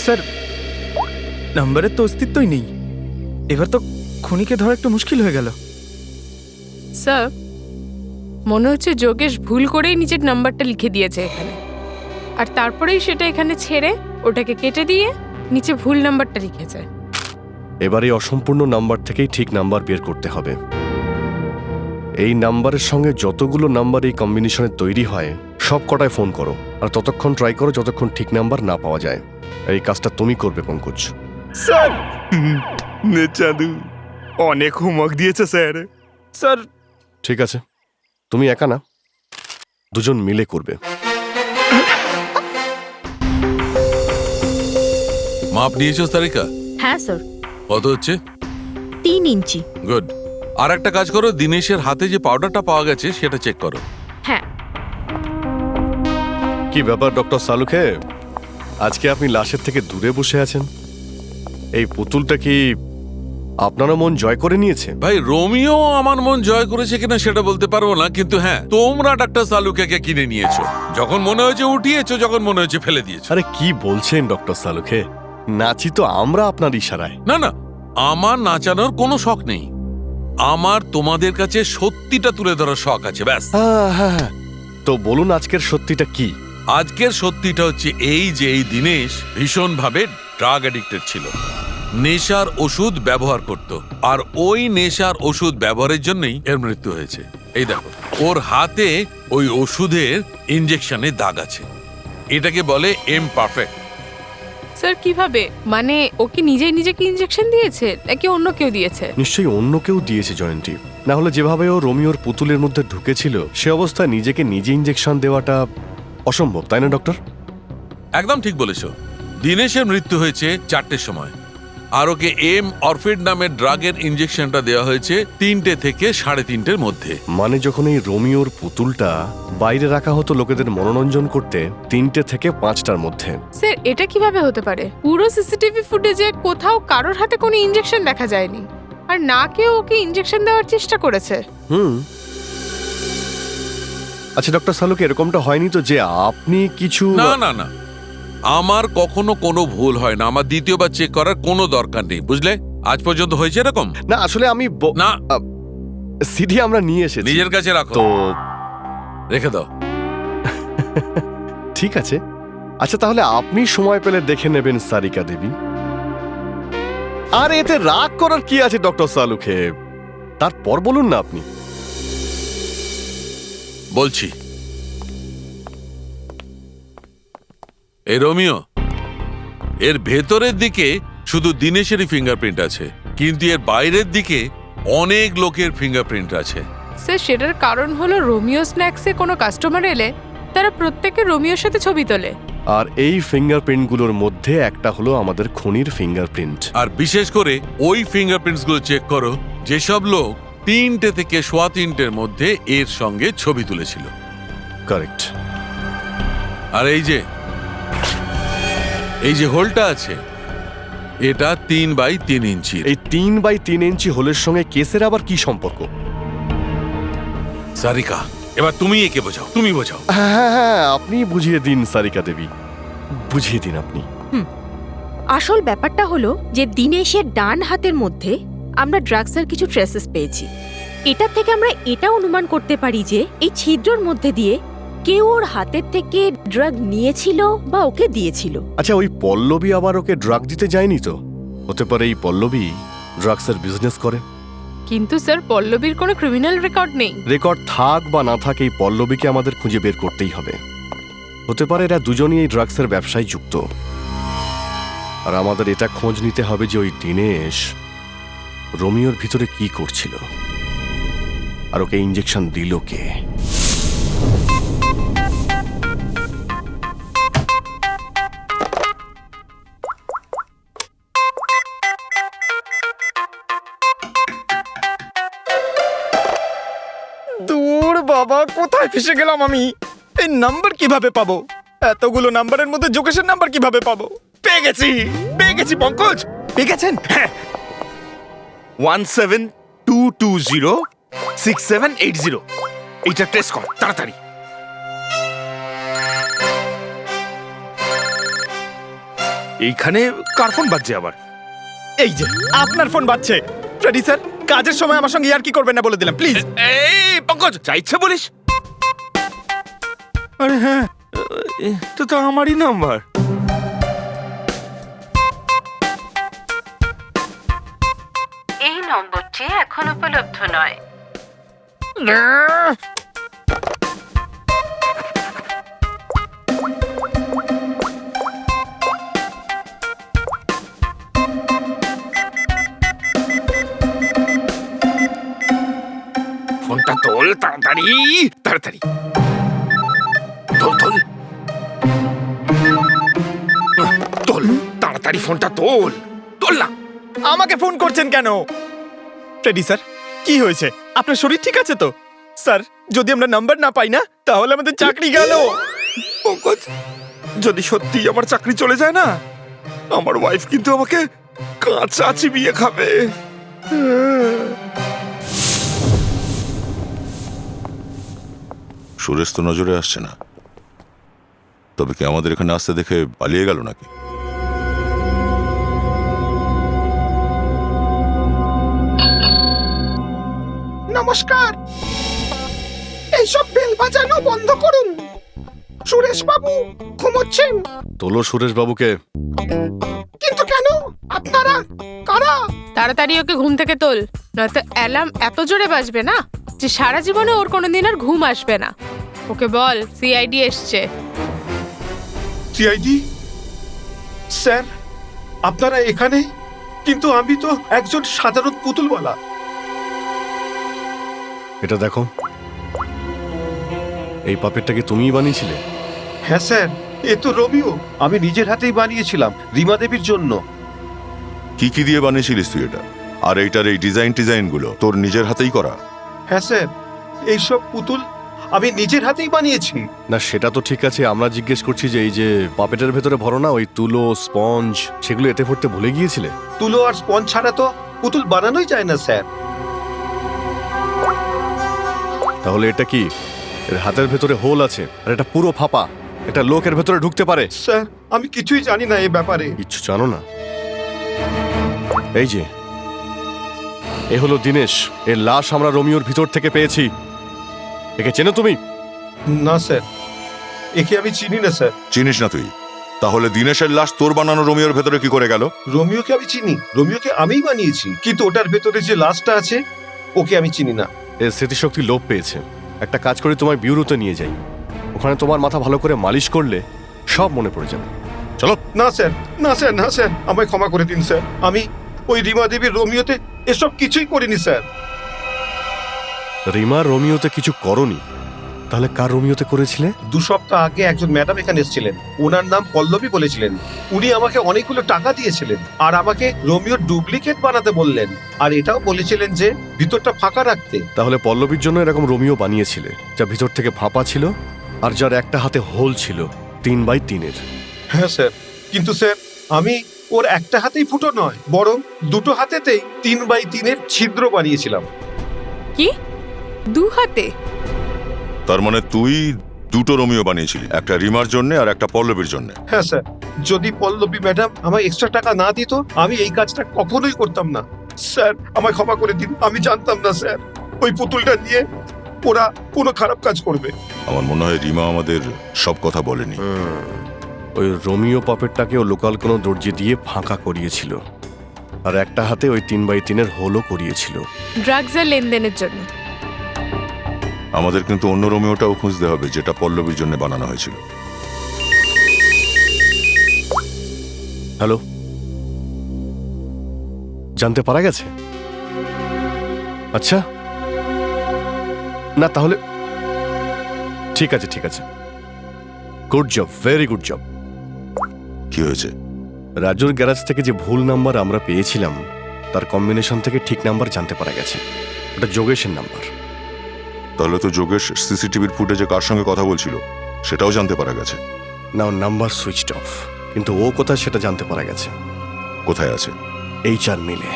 স্যার নাম্বারের তো অস্তিত্বই নেই। এবার তো খুনিকে ধরা একটু মুশকিল হয়ে গেল। স্যার মনে হচ্ছে যোগেশ ভুল করেই নিজের নাম্বারটা লিখে দিয়েছে এখানে, আর তারপরেই সেটা এখানে ছেড়ে ওটাকে কেটে দিয়ে নিচে ভুল নাম্বারটা লিখেছে। এবার এই অসম্পূর্ণ নাম্বার থেকেই ঠিক নাম্বার বের করতে হবে। এই নাম্বারের সঙ্গে যতগুলো নাম্বার এই কম্বিনেশনে তৈরি হয় সব কটায় ফোন করো, আর ততক্ষণ ট্রাই করো যতক্ষণ ঠিক নাম্বার না পাওয়া যায়। এই কাজটা তুমি করবে পঙ্কজ। স্যার চাঁদু অনেক হোমওয়ার্ক দিয়েছে স্যার। স্যার ঠিক আছে, তুমি একা না, দুজন মিলে করবে। মাপ নিয়েছো সারিকা? হ্যাঁ স্যার। কত হচ্ছে? 3 ইঞ্চি। গুড। আর একটা কাজ করো, দিনেশের হাতে যে পাউডারটা পাওয়া গেছে সেটা চেক করো। হ্যাঁ। কি ব্যাপার ডক্টর সালুখে, আজকে আপনি লাশের থেকে দূরে বসে আছেন? এই পুতুলটা কি আপনারও মন জয় করে নিয়েছে? ভাই রোমিও আমার মন জয় করেছে কিনা সেটা বলতে পারবো না, কিন্তু হ্যাঁ তোমরা ডাক্তার সালুকে কিনে নিয়েছো। যখন মনে হয়েছে উঠিয়েছো, যখন মনে হয়েছে ফেলে দিয়েছো। আরে কি বলছেন ডক্টর সালুখে, নাচি তো আমরা আপনার ইশারায়। না না, আমার নাচানোর কোনো শখ নেই, আমার তোমাদের কাছে সত্যিটা তুলে ধরার শখ আছে, ব্যাস। হ্যাঁ, তো বলুন আজকের সত্যিটা কি? আজকের সত্যিটা হচ্ছে এই যে এই দিনেশ ভীষণভাবে ড্রাগ অ্যাডিক্টেড ছিল, নেশার ওষুধ ব্যবহার করত, আর ওই নেশার ওষুধ ব্যবহারের জন্যই এর মৃত্যু হয়েছে। এই দেখো ওর হাতে ওই ওষুধের ইনজেকশনে দাগ আছে, এটাকে বলে এম পারফেক্ট। স্যার কিভাবে? মানে ও কি নিজেই নিজেকে ইনজেকশন দিয়েছে নাকি অন্য কেউ দিয়েছে? নিশ্চয়ই অন্য কেউ দিয়েছে জয়ন্তী, না হলে যেভাবে ও রোমিওর পুতুলের মধ্যে ঢুকেছিল সে অবস্থায় নিজেকে নিজে ইনজেকশন দেওয়াটা অসম্ভব, তাই না ডক্টর? একদম ঠিক বলেছো। দিনেশের মৃত্যু হয়েছে 4টের সময়, আর ওকে এম অরফিড নামের ড্রাগের ইনজেকশনটা দেওয়া হয়েছে 3টে থেকে 3:30-র মধ্যে। মানে যখন এই রোমিওর পুতুলটা বাইরে রাখা হতো লোকেদের মনোরঞ্জন করতে 3টে থেকে 5টার মধ্যে। স্যার এটা কিভাবে হতে পারে? পুরো সিসিটিভি ফুটেজে কোথাও কারোর হাতে কোনো ইনজেকশন দেখা যায়নি, আর না কেউ ওকে ইনজেকশন দেওয়ার চেষ্টা করেছে। আচ্ছা ডক্টর সালুক, এরকমটা হয়নি তো যে আপনি কিছু? না না না, আমার কখনো কোনো ভুল হয় না, আমার দ্বিতীয়বার চেক করার কোনো দরকার নেই, বুঝলে? আজ পর্যন্ত হয়েছে এরকম? না আসলে আমি না, সিডি আমরা নিয়ে এসেছি। নিজের কাছে রাখো। তো রেখে দাও। ঠিক আছে, আচ্ছা তাহলে আপনি সময় পেলে দেখে নেবেন সারিকা দেবী। আর এতে রাগ করার কি আছে ডক্টর সালুখে, তারপর বলুন না আপনি। বলছি, এই রোমিও, এর ভেতরের দিকে শুধু দিনেশেরই ফিঙ্গারপ্রিন্ট আছে, কিন্তু এর বাইরের দিকে অনেক লোকের ফিঙ্গারপ্রিন্ট আছে। স্যার সেটার কারণ হলো রোমিও স্ন্যাক্সে কোনো কাস্টমার এলে তারা প্রত্যেকে রোমিওর সাথে ছবি তোলে, আর এই ফিঙ্গারপ্রিন্টগুলোর মধ্যে একটা হলো আমাদের খুনির ফিঙ্গারপ্রিন্ট। আর বিশেষ করে ওই ফিঙ্গারপ্রিন্টসগুলো চেক করো যেসব লোক 3টে থেকে 3:15-র মধ্যে এর সঙ্গে ছবি তুলেছিল। কারেক্ট। আর এই যে হোলটা আছে, এটা 3x3 ইঞ্চি। এই 3x3 ইঞ্চি হোলের সঙ্গে কেসের আবার কি সম্পর্ক? সারিকা, এবার তুমি একে বোঝাও, তুমি বোঝাও। হ্যাঁ, আপনি বুঝিয়ে দিন সারিকা দেবী, বুঝিয়ে দিন আপনি। আসল ব্যাপারটা হলো যে দিনেশের ডান হাতের মধ্যে আমরা ড্রাগসের কিছু ট্রেসেস পেয়েছি। এটা থেকে আমরা এটা অনুমান করতে পারি যে এই ছিদ্রর মধ্যে দিয়ে কেউ ওর হাতের থেকে ড্রাগ নিয়েছিল বা ওকে দিয়েছিল। আচ্ছা ওই পল্লবী আবার ওকে ড্রাগ দিতে যায়নি তো? হতে পারে এই পল্লবী ড্রাগসের বিজনেস করে। কিন্তু স্যার পল্লবীর কোনো ক্রিমিনাল রেকর্ড নেই। রেকর্ড থাক বা না থাক, এই পল্লবীকে আমাদের খুঁজে বের করতেই হবে। হতে পারে এরা দুজনই এই ড্রাগসের ব্যবসায় যুক্ত, আর আমাদের এটা খোঁজ নিতে হবে যে ওই দিনেশ রোমিওর ভিতরে কি করছিল আর ওকে ইঞ্জেকশন দিল কে? দূর বাবা, কোথায় ফেসে গেলাম আমি? এই নাম্বার কিভাবে পাবো? এতগুলো নাম্বারের মধ্যে যোগেশের নাম্বার কিভাবে পাবো? পেয়ে গেছি পঙ্কজ, পেয়ে গেছেন? হ্যাঁ 172206780 এইটা টেস্ট কর তাড়াতাড়ি। এইখানে কার ফোন বাজছে আবার? এই যে আপনার ফোন বাজছে। ফ্রেডি স্যার, কাজের সময় আমার সঙ্গে আর কি করবেন না বলে দিলাম, প্লিজ। এই পঙ্কজ, যা ইচ্ছে বলিস। আরে হ্যাঁ, এটা তো আমারই নাম্বার। এই নম্বরটি এখন উপলব্ধ নয়। ফোনটা তোল তাড়াতাড়ি তাড়াতাড়ি, তোল তোল তোল তাড়াতাড়ি, ফোনটা তোল তোল না। আমাকে ফোন করছেন কেন? ফ্রেডি স্যার, কি হয়েছে? আপনার শরীর ঠিক আছে তো? স্যার, যদি আমরা নাম্বার না পাই না তাহলে আমাদের চাকরি গেল। পঙ্কজ, যদি সত্যি আমার চাকরি চলে যায় না, আমার ওয়াইফ কিন্তু আমাকে কাঁচা চিবিয়ে খাবে। সুরেশ তো নজরে আসছে না, তবে কি আমাদের এখানে আসতে দেখে পালিয়ে গেল নাকি? নমস্কার, এইসব বেল বাজানো বন্ধ করুন। সুরেশ বাবু ঘুমোচ্ছেন। তোলো সুরেশ বাবুকে। কিন্তু কেন? আপনারা কারা? তাড়াতাড়ি ওকে ঘুম থেকে তোল, নয়তো অ্যালার্ম এত জোরে বাজবে না যে সারা জীবনে ওর কোনোদিন আর ঘুম আসবে না। ওকে বল সিআইডি এসছে। সিআইডি? স্যার, আপনারা এখানে? কিন্তু আমি তো একজন সাধারণ পুতুলওয়ালা। এটা দেখো, এই পাপেটটা কি তুমিই বানিয়েছিলে? হ্যাঁ স্যার, এ তো রোমিও। আমি নিজের হাতেই বানিয়েছিলাম রিমা দেবীর জন্য। কি কি দিয়ে বানিয়েছিলিস তুই এটা? আর এইটার এই ডিজাইন গুলো তোর নিজের হাতেই করা? হ্যাঁ স্যার, এইসব পুতুল আমি নিজের হাতেই বানিয়েছি। না সেটা তো ঠিক আছে, আমরা জিজ্ঞেস করছি যে এই যে পাপেটের ভেতরে ভরো না ওই তুলো স্পঞ্জ, সেগুলো এতে ভরতে ভুলে গিয়েছিলে? তুলো আর স্পঞ্জ ছাড়া তো পুতুল বানানোই যায় না স্যার। তাহলে এটা কি? এর হাতের ভেতরে হোল আছে আর এটা পুরো ফাঁপা, এটা লোকের ভেতরে ঢুকতে পারে? স্যার, আমি কিছুই জানি না এ ব্যাপারে। কিচ্ছু জানো না? এই যে এ হলো দীনেশ, এর লাশ আমরা রোমিওর ভিতর থেকে পেয়েছি। একে চেনো তুমি? না স্যার, একে আমি চিনি না স্যার। চিনিস না তুই? তাহলে দিনেশের লাশ তোর বানানো রোমিওর ভেতরে কি করে গেল? রোমিওকে আমি চিনি, রোমিওকে আমিই বানিয়েছি, কিন্তু ওটার ভেতরে যে লাশটা আছে ওকে আমি চিনি না। এর স্মৃতিশক্তি লোপ পেয়েছে। একটা কাজ করে তোমায় বিউরোতে নিয়ে যাই, ওখানে তোমার মাথা ভালো করে মালিশ করলে সব মনে পড়ে যাবে। চলো। না স্যার, না স্যার, না স্যার, আমায় ক্ষমা করে দিন স্যার। আমি ওই রিমা দেবীর রোমিওতে এসব কিছুই করিনি স্যার। রিমা রোমিওতে কিছু করনি, তাহলে কার রোমিওতে করেছিলে? 2 সপ্তাহ আগে একজন ম্যাডাম এখানে এসেছিলেন, ওনার নাম পল্লবী বলেছিলেন। উনি আমাকে অনেকগুলো টাকা দিয়েছিলেন আর আমাকে রোমিওর ডুপ্লিকেট বানাতে বললেন, আর এটাও বলেছিলেন যে ভিতরটা ফাঁকা রাখতে। তাহলে পল্লবীর জন্য এরকম রোমিও বানিয়েছিলে, যা ভিতর থেকে ফাঁপা ছিল আর যার একটা হাতে হোল ছিল 3x3-এর। হ্যাঁ স্যার, কিন্তু স্যার আমি ওর একটা হাতেই ফুটো নয়, বরং 2টো হাতেতেই 3x3-এর ছিদ্র বানিয়েছিলাম। কি 2 হাতে? তার মানে তুই দুটো রোমিও বানিয়েছিলি, একটা রিমার জন্য আর একটা পল্লবীর জন্য? হ্যাঁ স্যার, যদি পল্লবী ম্যাডাম আমায় এক্সট্রা টাকা না দিত আমি এই কাজটা কখনোই করতাম না। স্যার, আমায় ক্ষমা করে দিন, আমি জানতাম না স্যার ওই পুতুলটা নিয়ে ওরা কোনো খারাপ কাজ করবে। আমার মনে হয় রিমা আমাদের সব কথা বলেনি। ওই রোমিও পাপেটটাকেও লোকাল কোনো দর্জি দিয়ে ফাঁকা করিয়েছিল আর একটা হাতে ওই 3x3-এর হোলও করিয়েছিল ড্রাগসের লেনদেনের জন্য। আমাদের কিন্তু অন্য রোমিওটাও খুঁজতে হবে, যেটা পল্লবীর জন্য বানানো হয়েছিল। হ্যালো, জানতে পারা গেছে? আচ্ছা, না তাহলে ঠিক আছে, ঠিক আছে। Good job, very good job. কি হয়েছে? রাজুর গ্যারাজ থেকে যে ভুল নাম্বার আমরা পেয়েছিলাম তার কম্বিনেশন থেকে ঠিক নাম্বার জানতে পারা গেছে। ওটা যোগেশের নাম্বার। তাহলে তো যোগেশ সিসিটিভির ফুটেজে কার সঙ্গে কথা বলছিল সেটাও জানতে পারা গেছে। না, ওর নাম্বার সুইচড অফ, কিন্তু ও কোথায় সেটা জানতে পারা গেছে। কোথায় আছে? HR মিলে।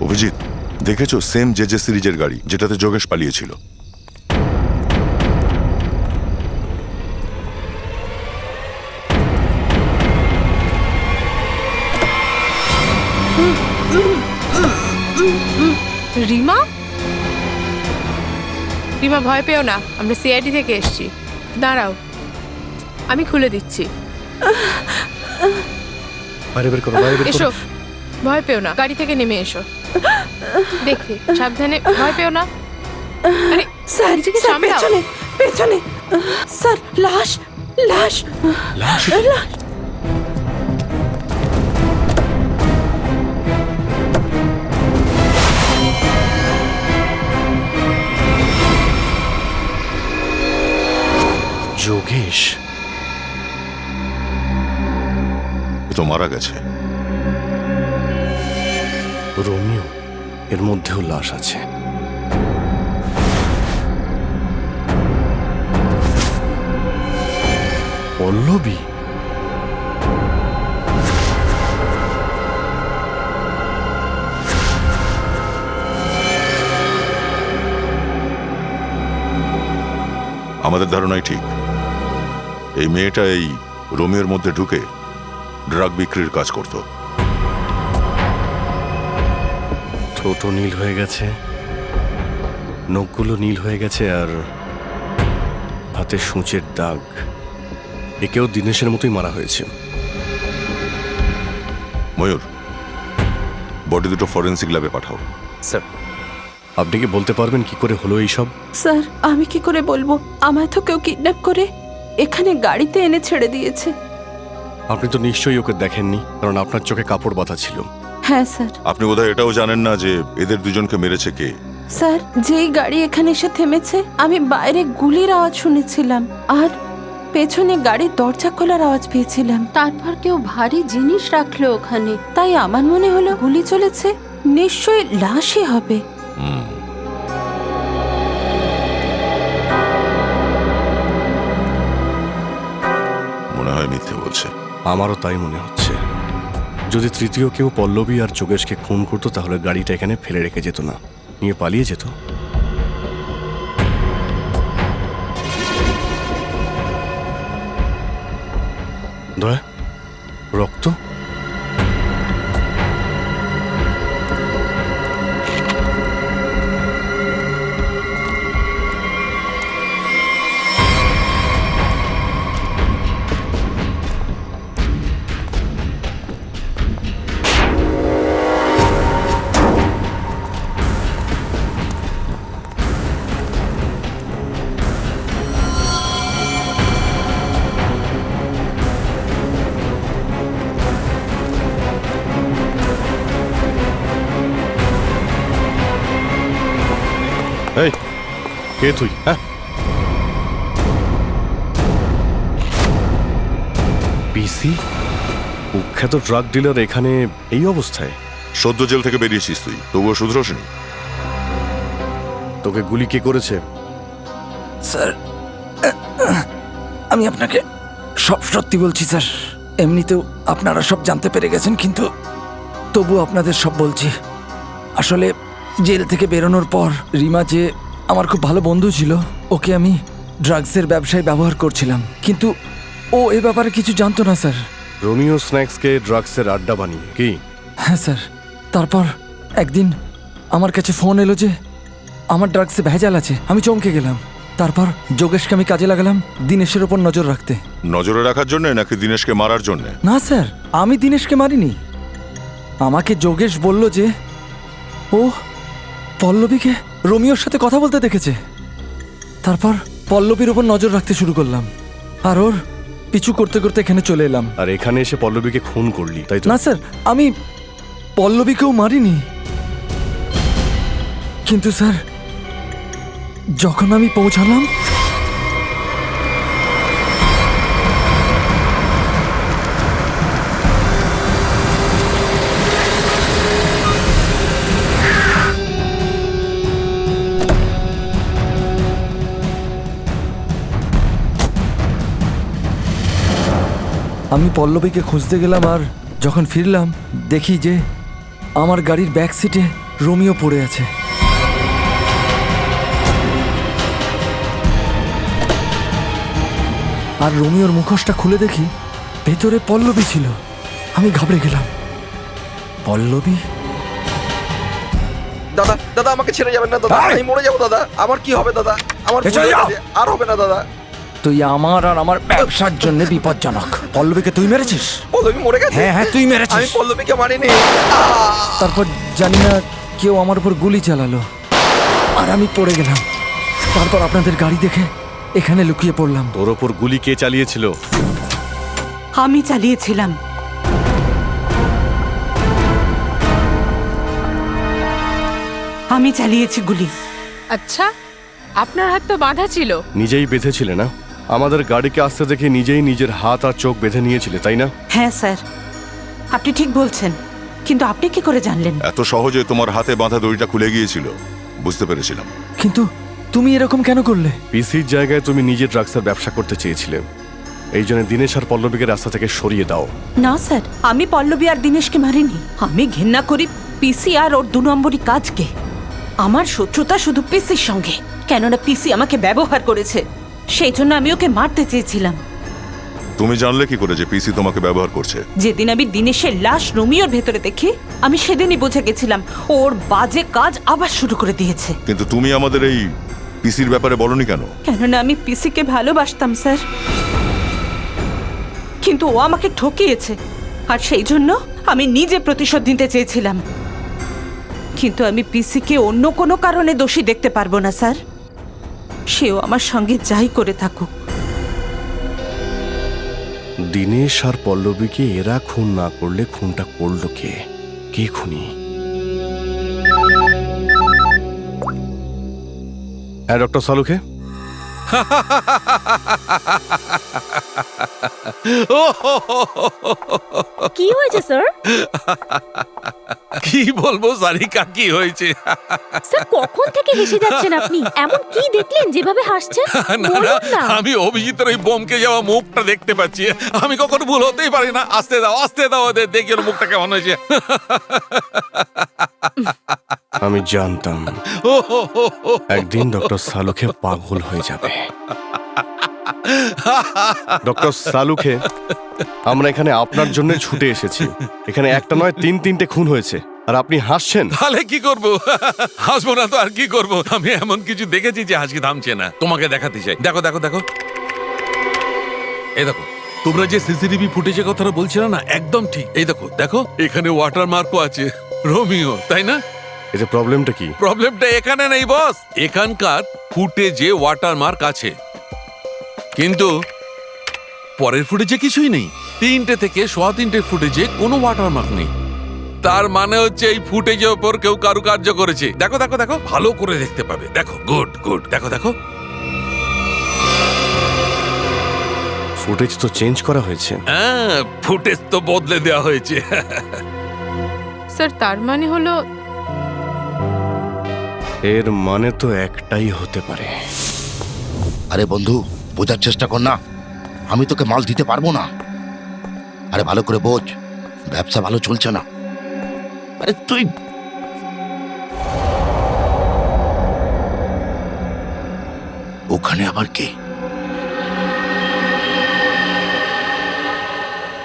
অভিজিৎ, দেখেছো সেম জেজে সিরিজের গাড়ি যেটাতে যোগেশ পালিয়েছিল। রিমা, রিমা ভয় পেও না, আমরা সিআইডি থেকে এসেছি। দাঁড়াও, আমি খুলে দিচ্ছি। বাইরে বের করো, বাইরে বের করো। এসো, ভয় পেও না, গাড়ি থেকে নেমে এসো। দেখে সাবধানে, ভয় পেও না। আরে স্যার, নিজেকে স্যার, সামলাও। পেছনে পেছনে স্যার, লাশ লাশ লাশ? লাশ। যোগেশ এ তো মারা গেছে। রোমিও, এর মধ্যেও লাশ আছে। পল্লবী? আমাদের ধারণাই ঠিক। এই মেয়েটা এই রোমিওর মধ্যে ঢুকে ড্রাগ বিক্রির কাজ করত। ঠোঁটো নীল হয়ে গেছে, নখগুলো নীল হয়ে গেছে, আর হাতে সূঁচের দাগ। একেও দিনেশের মতোই মারা হয়েছে। ময়ূর, বডি দুটো ফরেন্সিক ল্যাবে পাঠাও। স্যার, আপনি কি বলতে পারবেন কি করে হলো এইসব? স্যার, আমি কি করে বলবো? আমায় তো কেউ কিডন্যাপ করে এখানে গাড়িতে এনে ছেড়ে দিয়েছে। আপনি তো নিশ্চয়ই ওকে দেখেননি, কারণ আপনার চোখে কাপড় বাঁধা ছিল। হ্যাঁ স্যার। আপনি বোধহয় এটাও জানেন না যে এদের দুজনকে মেরেছে কে। স্যার, যেই গাড়ি এখানে এসে থেমেছে আমি বাইরে গুলির আওয়াজ শুনেছিলাম, আর পেছনে গাড়ির দরজা খোলার আওয়াজ পেয়েছিলাম। তারপর কেউ ভারী জিনিস রাখলো ওখানে, তাই আমার মনে হলো গুলি চলেছে, নিশ্চয়ই লাশই হবে। মনে হয় মিথ্যে বলছে। আমারও তাই মনে হচ্ছে। যদি তৃতীয় কেউ পল্লবী আর যোগেশকে খুন করতো তাহলে গাড়িটা এখানে ফেলে রেখে যেত না, নিয়ে পালিয়ে যেত। দয়া, রক্ত। এই, কে তুই? হ্যাঁ, পিসি, কুখ্যাত ড্রাগ ডিলার এখানে এই অবস্থায়? সদ্য জেল থেকে বেরিয়েছিস তুই, তবুও শুধরোসনি। তোকে গুলি কে করেছে? স্যার, আমি আপনাকে সব সত্যি বলছি স্যার। এমনিতেও আপনারা সব জানতে পেরে গেছেন, কিন্তু তবু আপনাদের সব বলছি। আসলে জেল থেকে বেরোনোর পর রিমা, যে আমার খুব ভালো বন্ধু ছিল, ওকে আমি ড্রাগসের ব্যবসায় ব্যবহার করছিলাম, কিন্তু ও এ ব্যাপারে কিছু জানতো না স্যার। রোমিও স্ন্যাক্সকে ড্রাগসের আড্ডা বানিয়ে কি? হ্যাঁ স্যার। তারপর একদিন আমার কাছে ফোন এলো যে আমার ড্রাগসে ভেজাল আছে। আমি চমকে গেলাম। তারপর যোগেশকে আমি কাজে লাগালাম দিনেশের ওপর নজর রাখতে। নজরে রাখার জন্য নাকি দিনেশকে মারার জন্য? না স্যার, আমি দিনেশকে মারিনি। আমাকে যোগেশ বলল যে ও পল্লবীকে রোমিওর সাথে কথা বলতে দেখেছে। তারপর পল্লবীর উপর নজর রাখতে শুরু করলাম, আর ওর পিছু করতে করতে এখানে চলে এলাম। আর এখানে এসে পল্লবীকে খুন করলি, তাই তো? না স্যার, আমি পল্লবীকেও মারিনি, কিন্তু স্যার যখন আমি পৌঁছালাম আমি পল্লবীকে খুঁজতে গেলাম, আর যখন ফিরলাম দেখি যে আমার গাড়ির ব্যাক সিটে রোমিও পড়ে আছে। আর রোমিওর মুখোশটা খুলে দেখি ভেতরে পল্লবী ছিল। আমি ঘাবড়ে গেলাম। পল্লবী? দাদা দাদা আমাকে ছেড়ে যাবেন না দাদা, আমি মরে যাবো দাদা। আমার কি হবে দাদা? আমার ভুল হয়ে গেছে, আর হবে না দাদা। তুই আমার আর আমার ব্যবসার জন্য বিপজ্জনক। পল্লবীকে তুই মেরেছিস? পল্লবী মরে গেছে? হ্যাঁ হ্যাঁ, তুই মেরেছিস। আমি পল্লবীকে মারিনি। তারপর জানি না কেউ আমার উপর গুলি চালালো, আর আমি পড়ে গেলাম। তারপর আপনাদের গাড়ি দেখে এখানে লুকিয়ে পড়লাম। তোর ওপর গুলি কে চালিয়েছিল? আমি চালিয়েছিলাম। আমি চালিয়েছি গুলি। আচ্ছা, আপনার হাত তো বাঁধা ছিল। নিজেই বেঁধেছিলে না? আমাদের গাড়িকে আসতে দেখে নিজেই নিজের হাত আর চোখ বেঁধে নিয়েছিলে, তাই না? হ্যাঁ স্যার, আপনি ঠিক বলছেন, কিন্তু আপনি কি করে জানলেন? এত সহজে তোমার হাতে বাঁধা দড়িটা খুলে গিয়েছিল, বুঝতে পেরেছিলাম। কিন্তু তুমি এরকম কেন করলে? পিসির জায়গায় তুমি নিজের ড্রাগসের ব্যবসা করতে চেয়েছিলে, এই জন্য দীনেশ আর পল্লবীকে রাস্তা থেকে সরিয়ে দাও। না স্যার, আমি পল্লবী আর দিনেশকে মারিনি। আমি ঘৃণা করি পিসি আর ওর 2 নম্বরই কাজকে। আমার শত্রুতা শুধু পিসির সঙ্গে, কেননা পিসি আমাকে ব্যবহার করেছে, সেই জন্য আমি ওকে মারতে চেয়েছিলাম। তুমি জানলে কি করে যে পিসি তোমাকে ব্যবহার করছে? যেদিন আমি দিনেশের লাশ রোমিওর ভেতরে দেখি, আমি সেদিনই বুঝে গেছিলাম ওর বাজে কাজ আবার শুরু করে দিয়েছে। কিন্তু তুমি আমাদের এই পিসির ব্যাপারে বলনি কেন? কেননা আমি পিসিকে ভালোবাসতাম স্যার, কিন্তু ও আমাকে ঠকিয়েছে, আর সেই জন্য আমি নিজে প্রতিশোধ নিতে চেয়েছিলাম। কিন্তু আমি পিসিকে অন্য কোনো কারণে দোষী দেখতে পারবো না স্যার। সেও আমার সঙ্গে যাই করে থাকুক। দীনেশ আর পল্লবীকে এরা খুন না করলে খুনটা করলো কে? কে খুনি? হ্যাঁ ডক্টর সালুখে, কি হয়েছে স্যার? কি বলবো সারিকা, কি হয়েছে? স্যার কখন থেকে হেসে যাচ্ছেন আপনি? এমন কি দেখলেন যেভাবে হাসছেন? বলুন না। আমি অভিজিতের ওই বোমকে যাওয়া মুখটা দেখতে পাচ্ছি। আমি কখনো ভুল হতেই পারি না। আসতে দাও ওদের, দেখি ওর মুখটা কেমন হয়েছে। আমি জানতাম একদিন ডক্টর সালুখে পাগল হয়ে যাবে। ডক্টর সালুখে, আমরা এখানে আপনার জন্য ছুটে এসেছি। এখানে একটা নয় 3-3টে খুন হয়েছে, আর আপনি হাসছেন। তাহলে কি করব? হাসবো না তো আর কি করব? আমি এমন কিছু দেখেছি যে হাসি থামছে না। তোমাকে দেখাতে চাই। দেখো দেখো দেখো, এই দেখো, তোমরা যে সিসিটিভি ফুটেজের কথাটা বলছিলে না, একদম ঠিক। এই দেখো দেখো, এখানে ওয়াটার মার্কও আছে, রোমিও, তাই না? এতে প্রবলেমটা কি? প্রবলেমটা এখানে নেই বস। এখানকার ফুটেজে ওয়াটার মার্ক আছে, কিন্তু পরের ফুটেজে কিছুই নেই। 3টে থেকে 3.25 ফুটেজে কোনো ওয়াটার মার্ক নেই। তার মানে হচ্ছে এই ফুটেজের উপর কেউ কারুকার্য করেছে। দেখো দেখো দেখো, ভালো করে দেখতে পাবে। দেখো, গুড গুড, দেখো দেখো। ফুটেজ তো চেঞ্জ করা হয়েছে। হ্যাঁ, ফুটেজ তো বদলে দেওয়া হয়েছে। স্যার তার মানে হলো? এর মানে তো একটাই হতে পারে। আরে বন্ধু, বোঝার চেষ্টা কর না, আমি তোকে মাল দিতে পারবো না। আরে ভালো করে বোঝ, ব্যবসা ভালো চলছে না। আরে তুই ওখানে আবার কে?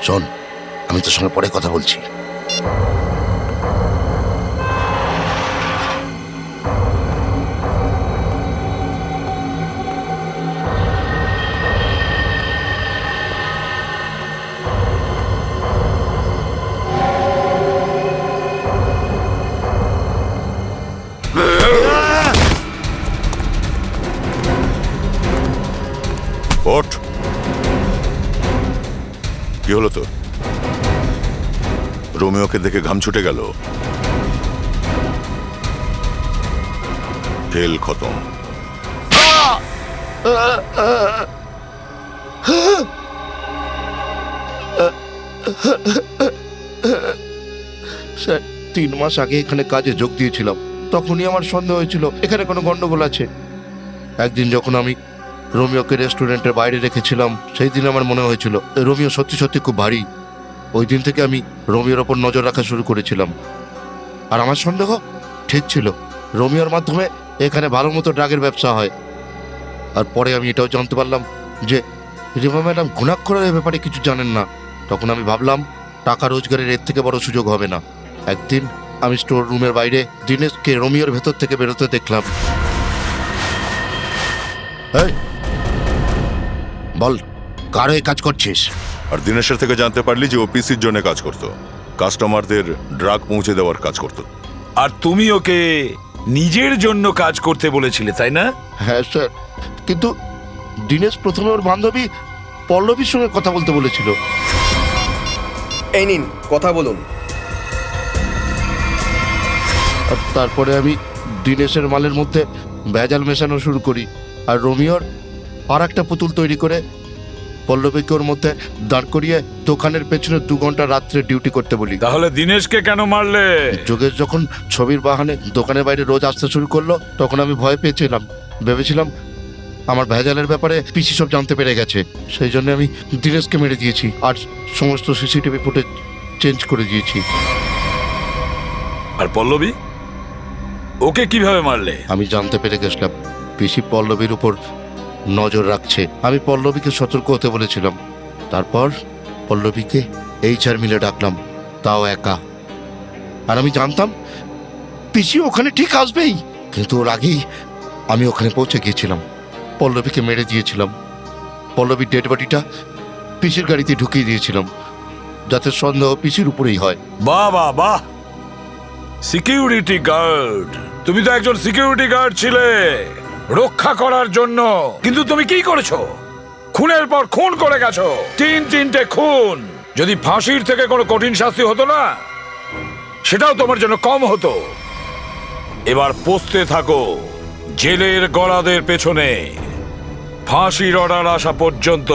শোন, আমি তোর সঙ্গে পরে কথা বলছি। ওঠ। কি হলো তো? রোমিওকে দেখে ঘাম ছুটে গেল? খেল খতম। স্যার 3 মাস আগে এখানে কাজে যোগ দিয়েছিলাম, তখনই আমার সন্দেহ হয়েছিল এখানে কোনো গন্ডগোল আছে। একদিন যখন আমি রোমিওকে রেস্টুরেন্টের বাইরে রেখেছিলাম, সেই দিন আমার মনে হয়েছিল রোমিও সত্যি সত্যি খুব ভারী। ওই দিন থেকে আমি রোমিওর ওপর নজর রাখা শুরু করেছিলাম, আর আমার সন্দেহ ঠিক ছিল। রোমিওর মাধ্যমে এখানে ভালো মতো ড্রাগের ব্যবসা হয়। আর পরে আমি এটাও জানতে পারলাম যে রিমা ম্যাডাম ঘুণাক্ষরের ব্যাপারে কিছু জানেন না। তখন আমি ভাবলাম টাকা রোজগারের এর থেকে বড় সুযোগ হবে না। একদিন আমি স্টোর রুমের বাইরে দিনেশকে রোমিওর ভেতর থেকে বেরোতে দেখলাম। এই, বল কার হয়ে কাজ করছিস? আর দিনেশের থেকে জানতে পারলি যে ও পিসির জন্য কাজ করতো, কাস্টমারদের ড্রাগ পৌঁছে দেওয়ার কাজ করতো। আর তুমি ওকে নিজের জন্য কাজ করতে বলেছিলে, তাই না? হ্যাঁ স্যার, কিন্তু দিনেশ প্রথমে ওর বান্ধবী পল্লবীর সঙ্গে কথা বলতে বলেছিল। এই নিন, কথা বলুন। আর তারপরে আমি দিনেশের মালের মধ্যে ভেজাল মেশানো শুরু করি, আর রোমিওর আর একটা পুতুল তৈরি করে পল্লবীকে ওর মধ্যে দাঁড় করিয়ে দোকানের পেছনে 2 ঘন্টা রাত্রে ডিউটি করতে বলি। তাহলে দিনেশকে কেন মারলে? যোগেশ যখন ছবির বাহানে দোকানের বাইরে রোজ আসতে শুরু করলো, তখন আমি ভয় পেয়েছিলাম। ভেবেছিলাম আমার ভেজালের ব্যাপারে পিসি সব জানতে পেরে গেছে। সেই জন্য আমি দিনেশকে মেরে দিয়েছি আর সমস্ত সিসিটিভি ফুটেজ চেঞ্জ করে দিয়েছি। আর পল্লবী, ওকে কিভাবে মারলে? আমি জানতে পেরে গেছিলাম পিসি পল্লবীর উপর নজর রাখছে। আমি পল্লবীকে সতর্ক হতে বলেছিলাম। তারপর পল্লবীকে HR মিলে ডাকলাম, তাও একা। আর আমি জানতাম পিসি ওখানে ঠিক আসবেই, কিন্তু ওর আগেই আমি ওখানে পৌঁছে গিয়েছিলাম। পল্লবীকে মেরে দিয়েছিলাম। পল্লবীর ডেড বডিটা পিসির গাড়িতে ঢুকিয়ে দিয়েছিলাম, যাতে সন্দেহ পিসির উপরেই হয়। বাহ বাহ বাহ, সিকিউরিটি গার্ড! তুমি তো একজন সিকিউরিটি গার্ড ছিলে, রক্ষা করার জন্য। কিন্তু তুমি কি করেছো? খুনের পর খুন করে গেছো। 3টে খুন। যদি ফাঁসির থেকে কোনো কঠিন শাস্তি হতো না, সেটাও তোমার জন্য কম হতো। এবার পস্তে থাকো জেলের গড়াদের পেছনে, ফাঁসির অর্ডার আসা পর্যন্ত।